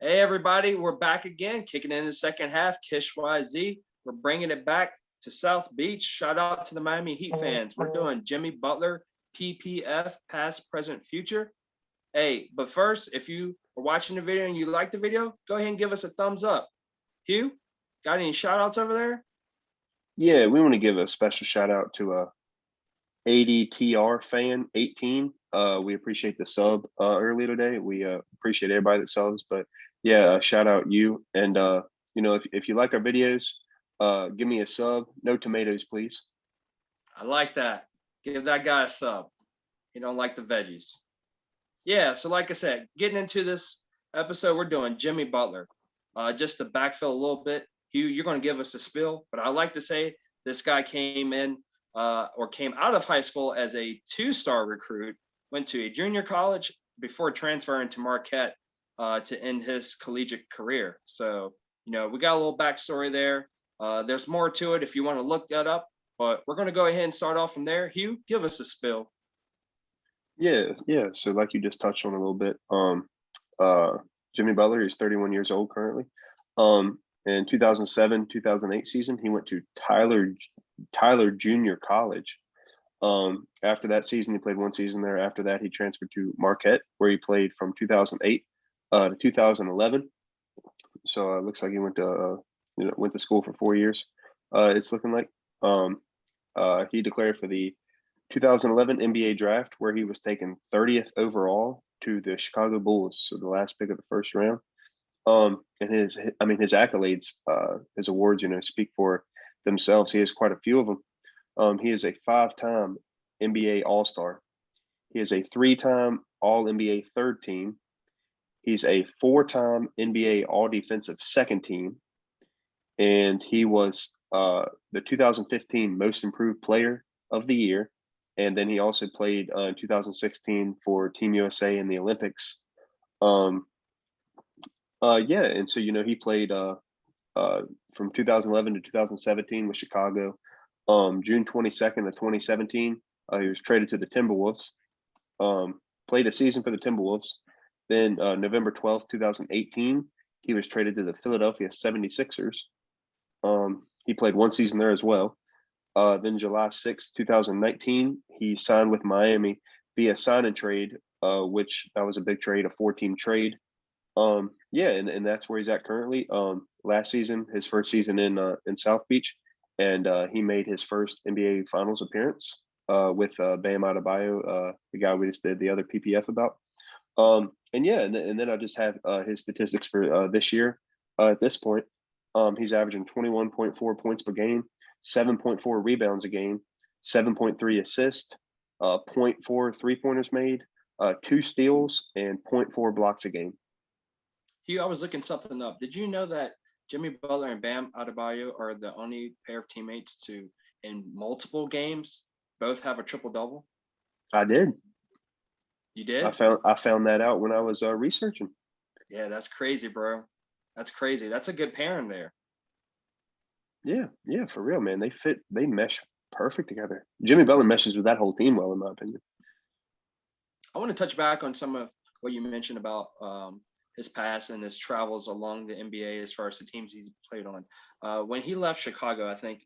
Hey, everybody, we're back again, kicking in the second half. Kish YZ. We're bringing it back to South Beach. Shout out to the Miami Heat fans. We're doing Jimmy Butler, PPF, past, present, future. Hey, but first, if you are watching the video and you like the video, go ahead and give us a thumbs up. Hugh, got any shout outs over there? Yeah, we want to give a special shout out to ADTR fan 18. We appreciate the sub earlier today. We appreciate everybody that subs, but yeah, shout out you. And if you like our videos, give me a sub. No tomatoes, please. I like that. Give that guy a sub. He don't like the veggies. Yeah, so like I said, getting into this episode, we're doing Jimmy Butler. Just to backfill a little bit, Hugh, you're going to give us a spill, but I like to say this guy came in or came out of high school as a two-star recruit, went to a junior college before transferring to Marquette to end his collegiate career. So, we got a little backstory there. There's more to it if you want to look that up, but we're going to go ahead and start off from there. Hugh, give us a spill. Yeah. So like you just touched on a little bit, Jimmy Butler is 31 years old currently. In 2007-2008 season, he went to Tyler Junior College. After that season, he played one season there. After that, he transferred to Marquette, where he played from 2008 to 2011. So it looks like he went to school for 4 years. It's looking like he declared for the 2011 NBA draft, where he was taken 30th overall to the Chicago Bulls, so the last pick of the first round. And his accolades, his awards, speak for themselves. He has quite a few of them. He is a 5-time NBA All-Star. He is a 3-time All-NBA third team. He's a 4-time NBA All-Defensive second team. And he was the 2015 Most Improved Player of the Year. And then he also played in 2016 for Team USA in the Olympics. And so he played from 2011 to 2017 with Chicago. June 22nd of 2017, he was traded to the Timberwolves. Played a season for the Timberwolves. Then November 12th, 2018, he was traded to the Philadelphia 76ers. He played one season there as well. Then July 6th, 2019, he signed with Miami via sign and trade, which that was a big trade, a 4-team trade. And that's where he's at currently. Last season, his first season in South Beach, and he made his first NBA Finals appearance with Bam Adebayo, the guy we just did the other PPF about. And then I just have his statistics for this year. At this point, he's averaging 21.4 points per game, 7.4 rebounds a game, 7.3 assists, 0.4 3-pointers made, 2 steals, and 0.4 blocks a game. Hugh, I was looking something up. Did you know that Jimmy Butler and Bam Adebayo are the only pair of teammates to, in multiple games, both have a triple-double? I did. You did? I found that out when I was researching. Yeah, that's crazy, bro. That's crazy. That's a good pairing there. Yeah, for real, man. They mesh perfect together. Jimmy Butler meshes with that whole team well, in my opinion. I want to touch back on some of what you mentioned about his past and his travels along the NBA as far as the teams he's played on. When he left Chicago, I think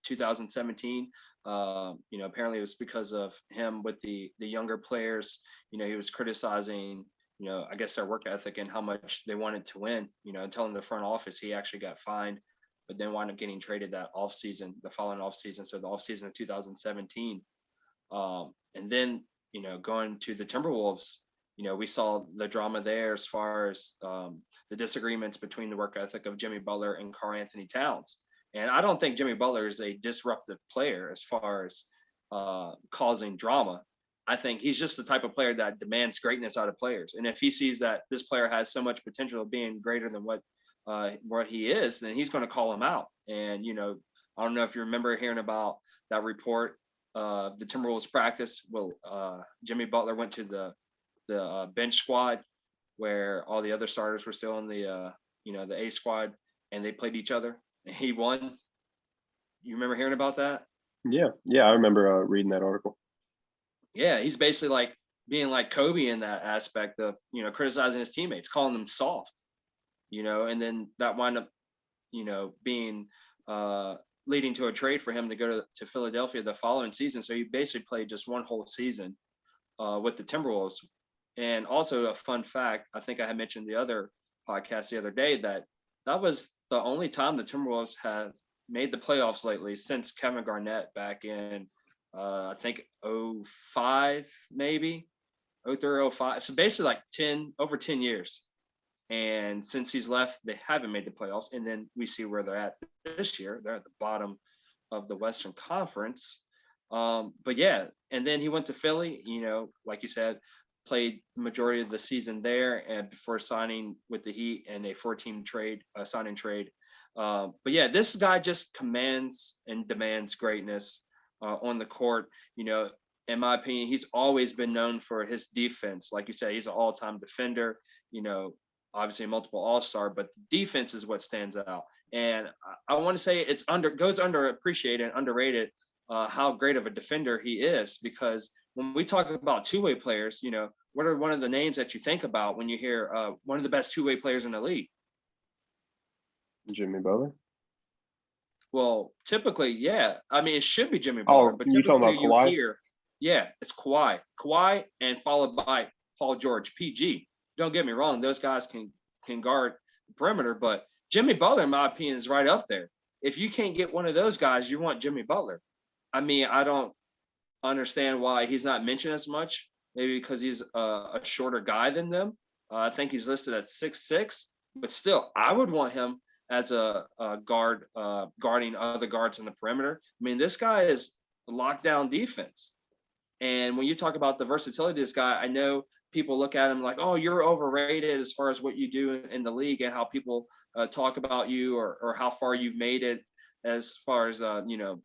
2017, apparently it was because of him with the younger players. He was criticizing, I guess their work ethic and how much they wanted to win, telling the front office he actually got fined, but then wound up getting traded that offseason, the following offseason. So the offseason of 2017. And then, going to the Timberwolves, we saw the drama there as far as the disagreements between the work ethic of Jimmy Butler and Karl Anthony Towns. And I don't think Jimmy Butler is a disruptive player as far as causing drama. I think he's just the type of player that demands greatness out of players. And if he sees that this player has so much potential of being greater than what he is, then he's going to call him out. And, I don't know if you remember hearing about that report, the Timberwolves practice. Well, Jimmy Butler went to the bench squad where all the other starters were still in the A squad, and they played each other and he won. You remember hearing about that? Yeah, I remember reading that article. Yeah, he's basically like being like Kobe in that aspect of criticizing his teammates, calling them soft. and then that wound up, being leading to a trade for him to go to Philadelphia the following season. So he basically played just one whole season with the Timberwolves. And also a fun fact, I think I had mentioned the other podcast the other day that was the only time the Timberwolves has made the playoffs lately since Kevin Garnett back in I think '05 maybe 03 '05. So basically like over 10 years. And since he's left, they haven't made the playoffs. And then we see where they're at this year. They're at the bottom of the Western Conference. But yeah, and then he went to Philly, like you said, played the majority of the season there and before signing with the Heat and a 14 trade, signing trade. But yeah, this guy just commands and demands greatness on the court. In my opinion, he's always been known for his defense. Like you said, he's an all-time defender. Obviously a multiple all-star, but the defense is what stands out. And I want to say goes underappreciated and underrated how great of a defender he is, because when we talk about two-way players, what are one of the names that you think about when you hear one of the best two-way players in the league? Jimmy Butler. Well, typically, yeah. I mean, it should be Jimmy Butler, but you talking typically about you Kawhi? hear, yeah, it's Kawhi, and followed by Paul George, PG. Don't get me wrong; those guys can guard the perimeter, but Jimmy Butler, in my opinion, is right up there. If you can't get one of those guys, you want Jimmy Butler. I mean, I don't understand why he's not mentioned as much. Maybe because he's a shorter guy than them. I think he's listed at 6'6", but still, I would want him as a guard, guarding other guards in the perimeter. I mean, this guy is lockdown defense. And when you talk about the versatility of this guy, I know people look at him like, oh, you're overrated as far as what you do in the league and how people talk about you or how far you've made it as far as,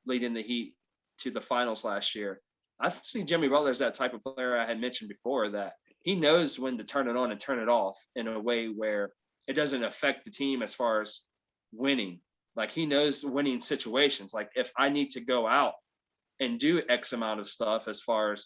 leading the Heat to the finals last year. I see Jimmy Butler as that type of player I had mentioned before, that he knows when to turn it on and turn it off in a way where it doesn't affect the team as far as winning. Like he knows winning situations. Like if I need to go out and do X amount of stuff as far as,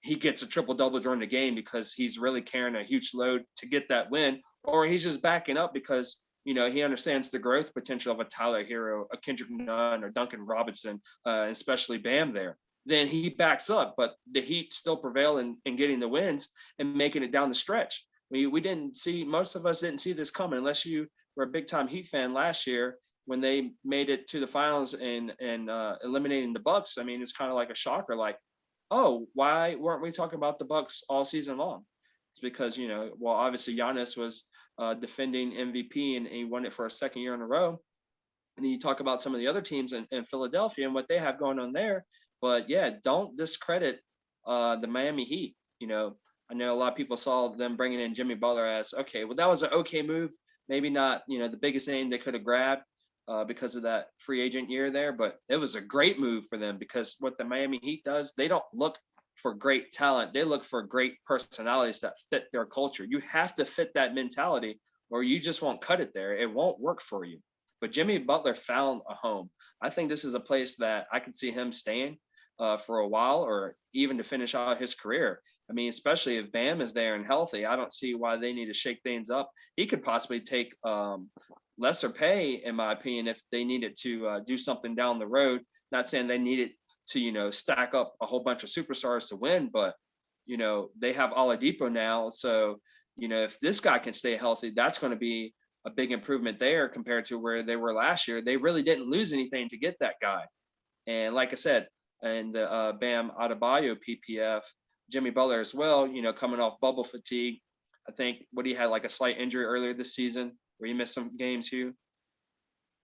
he gets a triple double during the game because he's really carrying a huge load to get that win, or he's just backing up because, he understands the growth potential of a Tyler Hero, a Kendrick Nunn, or Duncan Robinson, especially Bam there. Then he backs up, but the Heat still prevail in getting the wins and making it down the stretch. We didn't see, most of us didn't see this coming unless you were a big time Heat fan last year when they made it to the finals and eliminating the Bucks. I mean, it's kind of like a shocker. Like, oh, why weren't we talking about the Bucks all season long? It's because obviously Giannis was defending MVP and he won it for a second year in a row. And then you talk about some of the other teams in Philadelphia and what they have going on there. But yeah, don't discredit the Miami Heat. I know a lot of people saw them bringing in Jimmy Butler as, okay, well, that was an okay move. Maybe not, the biggest name they could have grabbed because of that free agent year there, but it was a great move for them because what the Miami Heat does, they don't look for great talent. They look for great personalities that fit their culture. You have to fit that mentality or you just won't cut it there. It won't work for you. But Jimmy Butler found a home. I think this is a place that I could see him staying for a while or even to finish out his career. I mean, especially if Bam is there and healthy, I don't see why they need to shake things up. He could possibly take lesser pay, in my opinion, if they needed to do something down the road. Not saying they needed to, stack up a whole bunch of superstars to win, but, they have Oladipo now. So, if this guy can stay healthy, that's going to be a big improvement there compared to where they were last year. They really didn't lose anything to get that guy. And like I said, and the Bam Adebayo PPF, Jimmy Butler as well, coming off bubble fatigue. I think what he had like a slight injury earlier this season where he missed some games, Hugh.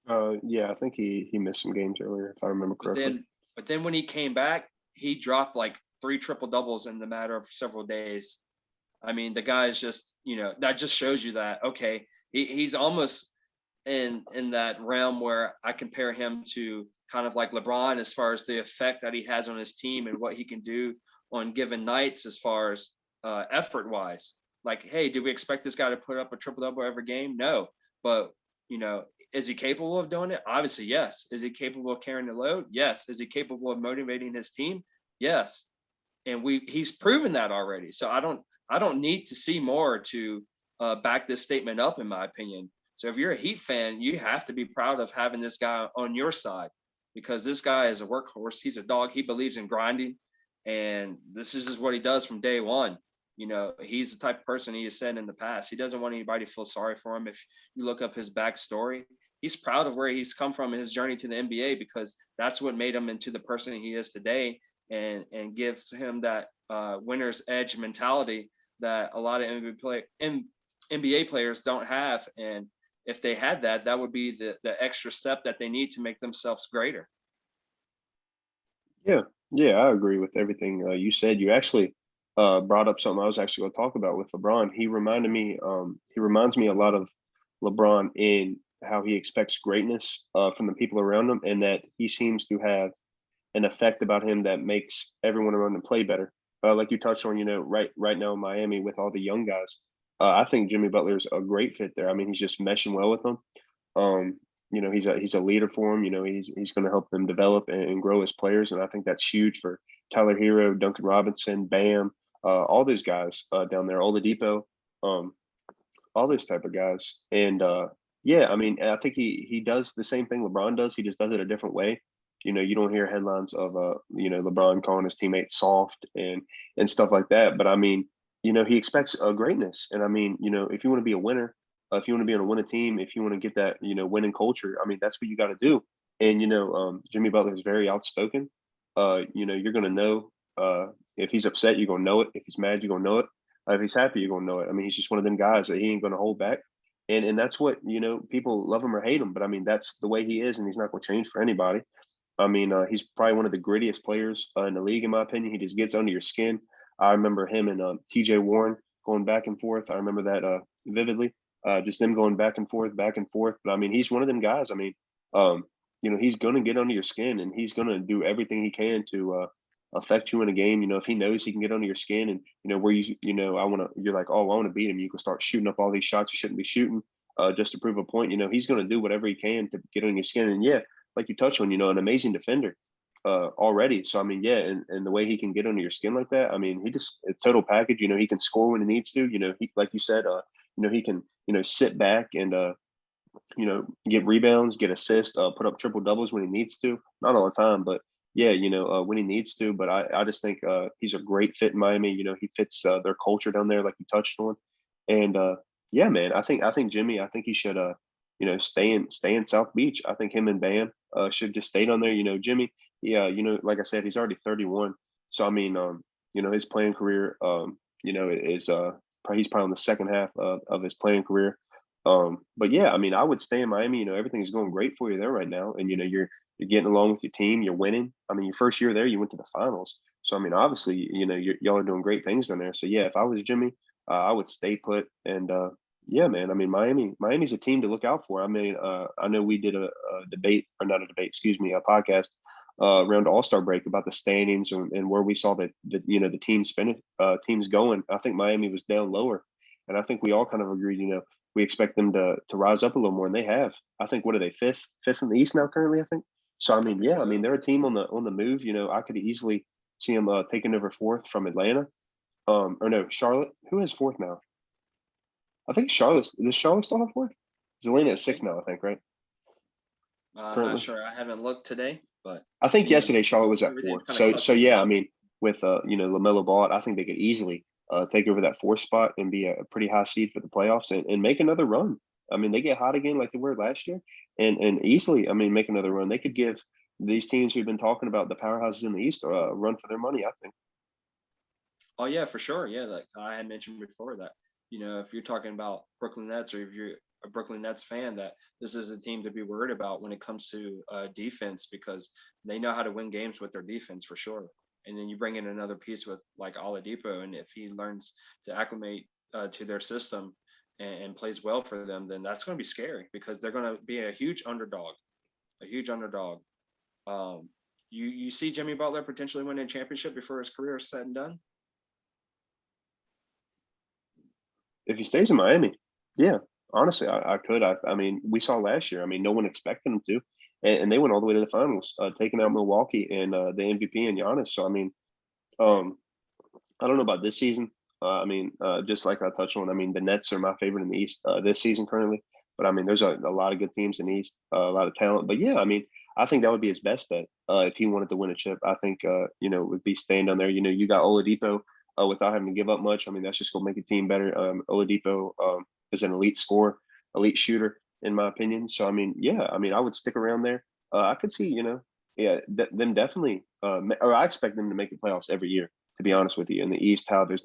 Yeah, I think he missed some games earlier, if I remember correctly. But then when he came back, he dropped like 3 triple doubles in the matter of several days. I mean, the guy is just, that just shows you that, okay, he's almost in that realm where I compare him to kind of like LeBron as far as the effect that he has on his team and what he can do on given nights as far as effort wise. Like, hey, do we expect this guy to put up a triple double every game? No. But, is he capable of doing it? Obviously, yes. Is he capable of carrying the load? Yes. Is he capable of motivating his team? Yes. And he's proven that already. So I don't need to see more to back this statement up, in my opinion. So if you're a Heat fan, you have to be proud of having this guy on your side, because this guy is a workhorse. He's a dog. He believes in grinding, and this is just what he does from day one. He's the type of person, he has said in the past, he doesn't want anybody to feel sorry for him. If you look up his backstory, he's proud of where he's come from in his journey to the NBA, because that's what made him into the person he is today, and gives him that winner's edge mentality that a lot of NBA players don't have. And if they had that, that would be the extra step that they need to make themselves greater. Yeah, yeah, I agree with everything you said. You actually brought up something I was actually going to talk about with LeBron. He reminds me a lot of LeBron in how he expects greatness from the people around him, and that he seems to have an effect about him that makes everyone around him play better. Like you touched on, right now in Miami with all the young guys, I think Jimmy Butler's a great fit there. I mean, he's just meshing well with them. Um, he's a leader for him. He's going to help them develop and grow as players, and I think that's huge for Tyler Hero, Duncan Robinson, Bam, all those guys down there, Oladipo, um, all those type of guys. And yeah, I mean, I think he does the same thing LeBron does. He just does it a different way. You don't hear headlines of LeBron calling his teammates soft and stuff like that. But I mean, he expects greatness. And I mean, if you want to be a winner, if you want to be on a winning team, if you want to get that winning culture, I mean, that's what you got to do. And Jimmy Butler is very outspoken. You're gonna know if he's upset, you're gonna know it. If he's mad, you're gonna know it. If he's happy, you're gonna know it. I mean, he's just one of them guys that he ain't gonna hold back. And that's what people love him or hate him, but I mean that's the way he is, and he's not gonna change for anybody. I mean, he's probably one of the grittiest players in the league, in my opinion. He just gets under your skin. I remember him and T.J. Warren going back and forth. I remember that vividly. Just them going back and forth, back and forth. But I mean, he's one of them guys. I mean, um, he's going to get under your skin, and he's going to do everything he can to affect you in a game. If he knows he can get under your skin, and where you're like, oh, I want to beat him. You can start shooting up all these shots you shouldn't be shooting, just to prove a point. He's going to do whatever he can to get under your skin. And yeah, like you touched on, an amazing defender already. So I mean, yeah, and the way he can get under your skin like that, I mean, he just a total package. He can score when he needs to. He, like you said, he can sit back and get rebounds, get assists, put up triple doubles when he needs to. Not all the time, but yeah, when he needs to. But I just think he's a great fit in Miami. He fits their culture down there, like you touched on. And yeah, man, I think Jimmy, I think he should stay in South Beach. I think him and Bam should just stay down there. Jimmy, yeah, like I said, he's already 31. So I mean, his playing career, is he's probably on the second half of his playing career. But yeah, I mean, I would stay in Miami. Everything's going great for you there right now, and you're getting along with your team. You're winning. I mean, your first year there, you went to the finals. So I mean, obviously, y'all are doing great things down there. So yeah, if I was Jimmy, I would stay put. And yeah, man, I mean, Miami's a team to look out for. I mean, I know we did a debate, or not a debate, excuse me, a podcast around All-Star break about the standings and where we saw the teams going. I think Miami was down lower, and I think we all kind of agreed. We expect them to rise up a little more, and they have. I think, what are they, fifth in the East now currently? I think. So I mean, yeah, I mean, they're a team on the move. I could easily see them taking over fourth from Atlanta. Or no, Charlotte. Who has fourth now? I think Charlotte. Does Charlotte still have fourth? Is Atlanta at six now? I think, right? I'm not sure. I haven't looked today, but I think yesterday Charlotte was at everything's four. kind of So yeah, I mean, with LaMelo Ball, I think they could easily take over that fourth spot and be a pretty high seed for the playoffs and make another run. I mean, they get hot again like they were last year, and easily, I mean, make another run. They could give these teams we've been talking about, the powerhouses in the East, a run for their money. I think. Oh yeah, for sure. Yeah, like I had mentioned before that, if you're talking about Brooklyn Nets, or if you're a Brooklyn Nets fan, that this is a team to be worried about when it comes to defense, because they know how to win games with their defense for sure. And then you bring in another piece with like Oladipo, and if he learns to acclimate to their system and plays well for them, then that's going to be scary, because they're going to be a huge underdog, a huge underdog. Um, you see Jimmy Butler potentially winning a championship before his career is said and done. If he stays in Miami, yeah, honestly, I could. I mean, we saw last year. I mean, no one expected him to, and they went all the way to the finals, taking out Milwaukee and the MVP and Giannis. So I mean, um, I don't know about this season. I mean, just like I touched on, I mean, the Nets are my favorite in the East this season currently. But I mean, there's a lot of good teams in the East, a lot of talent. But yeah, I mean, I think that would be his best bet if he wanted to win a chip. I think would be staying down there. You know, you got Oladipo without having to give up much. I mean, that's just gonna make the team better. Oladipo is an elite scorer, elite shooter, in my opinion. So I mean, yeah, I mean, I would stick around there. I could see, yeah, them definitely, or I expect them to make the playoffs every year. To be honest with you, in the East, how there's,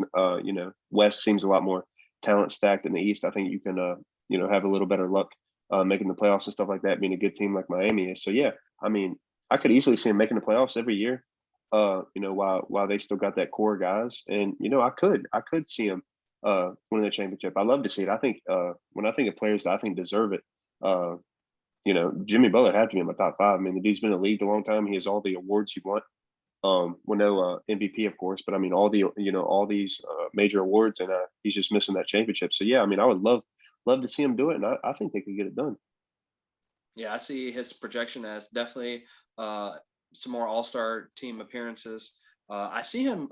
West seems a lot more talent stacked in the East. I think you can, have a little better luck making the playoffs and stuff like that, being a good team like Miami is. So yeah, I mean, I could easily see them making the playoffs every year. While they still got that core guys, and I could see them winning the championship. I love to see it. I think when I think of players that I think deserve it, uh, Jimmy Butler had to be in my top five. I mean, the dude's been in the league a long time. He has all the awards you want. Well, no MVP, of course, but I mean, all these major awards, and he's just missing that championship. So yeah, I mean, I would love to see him do it, and I think they could get it done. Yeah, I see his projection as definitely uh, some more All Star team appearances. I see him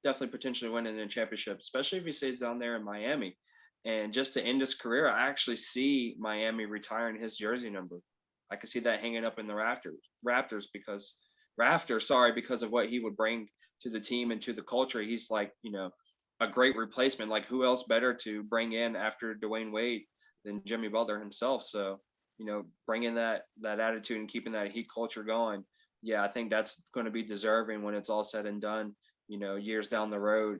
definitely potentially winning a championship, especially if he stays down there in Miami. And just to end his career, I actually see Miami retiring his jersey number. I can see that hanging up in the rafters, sorry, because of what he would bring to the team and to the culture. He's like, a great replacement. Like, who else better to bring in after Dwayne Wade than Jimmy Butler himself? So, bringing that attitude and keeping that heat culture going. Yeah, I think that's going to be deserving when it's all said and done. Years down the road,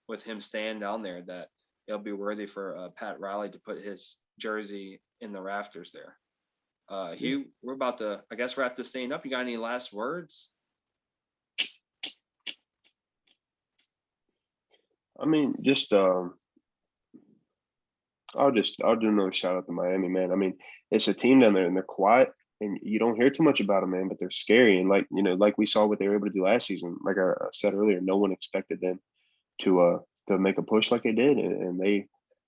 with him staying down there, that it'll be worthy for Pat Riley to put his jersey in the rafters there. Yeah, Hugh, we're about to, I guess, wrap this thing up. You got any last words? I mean, just I'll do another shout out to Miami, man. I mean, it's a team down there, and they're quiet, and you don't hear too much about them, man. But they're scary, and like we saw what they were able to do last season. Like I said earlier, no one expected them to to make a push like they did, and they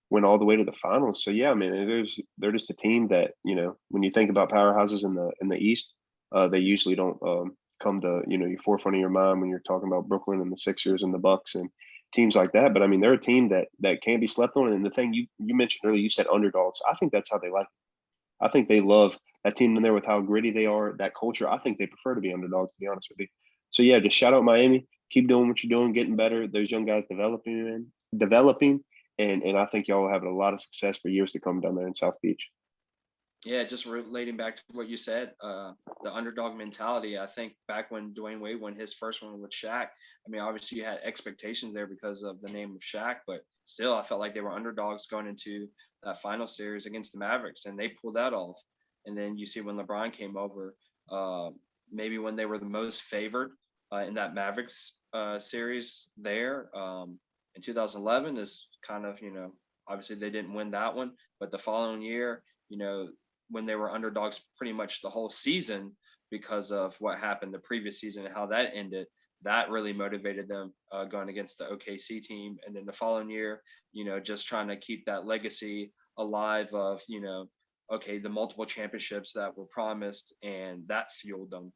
went all the way to the finals. So yeah, I mean, they're just a team that when you think about powerhouses in the East, they usually don't come to your forefront of your mind when you're talking about Brooklyn and the Sixers and the Bucks and teams like that. But I mean, they're a team that can't be slept on. And the thing you mentioned earlier, you said underdogs. I think that's how they like it. I think they love that team in there with how gritty they are, that culture. I think they prefer to be underdogs, to be honest with you. So yeah, just shout out Miami. Keep doing what you're doing, getting better. Those young guys developing, and I think y'all will have a lot of success for years to come down there in South Beach. Yeah, just relating back to what you said, the underdog mentality. I think back when Dwayne Wade won his first one with Shaq, I mean, obviously you had expectations there because of the name of Shaq, but still, I felt like they were underdogs going into that final series against the Mavericks, and they pulled that off. And then you see when LeBron came over, uh, maybe when they were the most favored in that Mavericks series there in 2011 is kind of, obviously they didn't win that one, but the following year, when they were underdogs pretty much the whole season because of what happened the previous season and how that ended. That really motivated them going against the OKC team. And then the following year, just trying to keep that legacy alive of, okay, the multiple championships that were promised, and that fueled them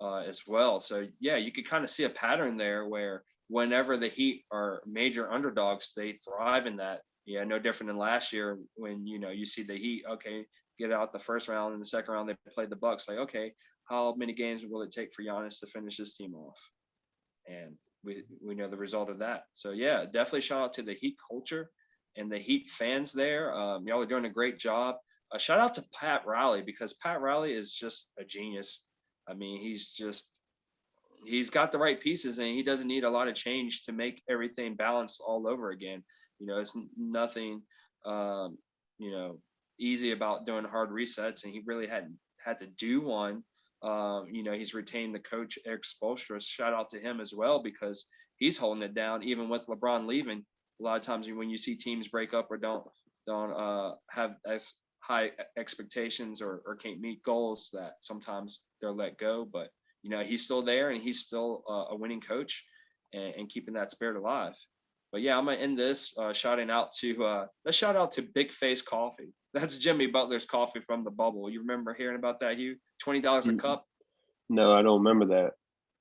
as well. So, yeah, you could kind of see a pattern there where whenever the Heat are major underdogs, they thrive in that. Yeah, no different than last year when you see the Heat. Okay, get out the first round. In the second round, they played the Bucks. Like, okay, how many games will it take for Giannis to finish his team off? And we know the result of that. So yeah, definitely shout out to the Heat culture and the Heat fans there. Y'all are doing a great job. Shout out to Pat Riley because Pat Riley is just a genius. I mean, he's got the right pieces and he doesn't need a lot of change to make everything balanced all over again. It's nothing, um, you know, easy about doing hard resets, and he really hadn't had to do one. He's retained the coach Eric Spoelstra. Shout out to him as well because he's holding it down even with LeBron leaving. A lot of times when you see teams break up or don't have as high expectations or can't meet goals, that sometimes they're let go. But he's still there and he's still a winning coach and keeping that spirit alive. But yeah, I'm gonna end this shouting out to let's shout out to Big Face Coffee. That's Jimmy Butler's coffee from the bubble. You remember hearing about that, Hugh? $20 a Mm, cup. No, I don't remember that.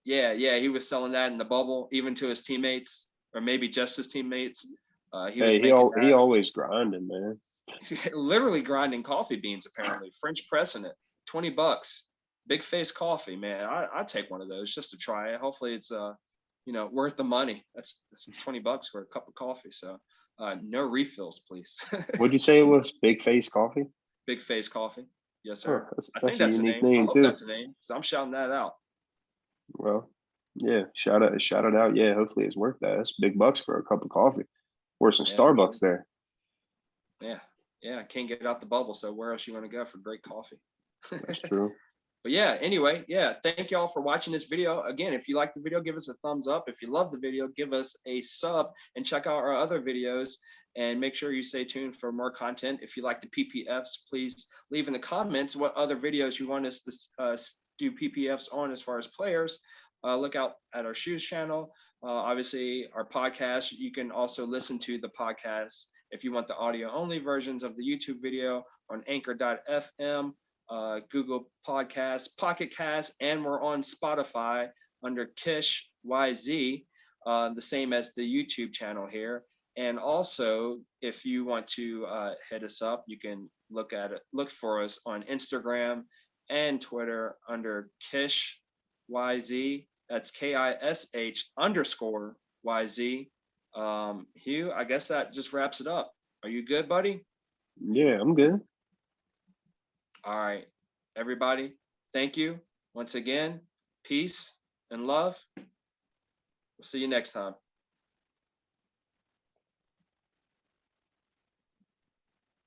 Yeah, yeah, he was selling that in the bubble, even to his teammates. or maybe just his teammates. He was Hey, making he that, always grinding, man. literally grinding coffee beans, apparently French pressing it, $20, big face coffee, man. I'd take one of those just to try it. Hopefully it's worth the money. That's $20 for a cup of coffee. So no refills, please. What'd you say it was? Big Face Coffee? Big face coffee. Yes, Huh, sir. I think that's a that's the unique name. I name hope too. that's the name. So I'm shouting that out. Well, yeah, shout it out. Yeah, hopefully it's worth that. It's big bucks for a cup of coffee. Or some Yeah, Starbucks there. yeah, yeah. Can't get out the bubble. So where else you want to go for great coffee? That's true. But yeah, anyway, yeah, thank y'all for watching this video. Again, if you like the video, give us a thumbs up. If you love the video, give us a sub and check out our other videos and make sure you stay tuned for more content. If you like the PPFs, please leave in the comments what other videos you want us to do PPFs on as far as players. Look out at our shoes channel. Obviously, our podcast. You can also listen to the podcast if you want the audio only versions of the YouTube video on anchor.fm, Google Podcasts, Pocket Cast, and we're on Spotify under Kish YZ, the same as the YouTube channel here. And also, if you want to hit us up, you can look for us on Instagram and Twitter under Kish YZ. That's KISH_YZ. Hugh, I guess that just wraps it up. Are you good, buddy? Yeah, I'm good. All right, everybody, thank you once again. Peace and love. We'll see you next time.